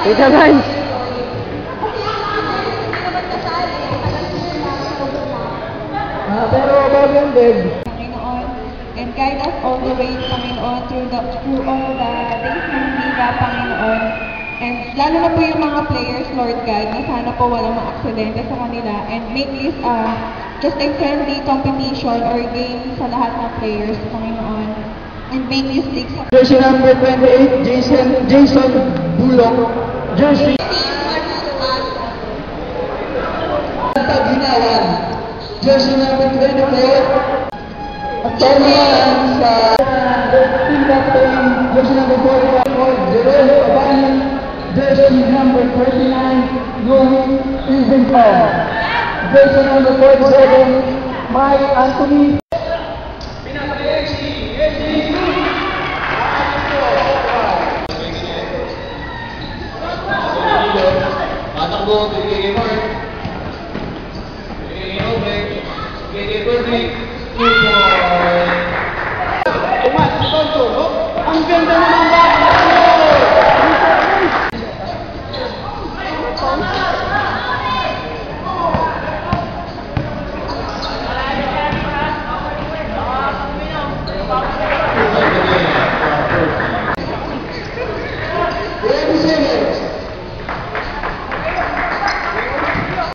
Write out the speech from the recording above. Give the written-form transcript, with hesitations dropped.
Tita Lance. Pero bago yung Deb. Panginoon, and guide us all the way, Panginoon, through all the days ng Liga, Panginoon. And lalo na po yung mga players, Lord God, na sana po walang ma-aksidente sa kanila. And make this just a friendly competition or game sa lahat ng players, Panginoon. And make this league sa... Jersey number 28, Jason Bulong. Jersey. Paginawan. Jersey number 24. Tournament sa team captain, jersey number 44, Jerome Abani. Jersey number 39, Louis Isenthal. Jersey number 47, Mike Anthony. Patakbo, bigay Mark. Bigay Obrek. Bigay Burdick. 2 point. Tumas, Tonto. Ang ganda naman ba?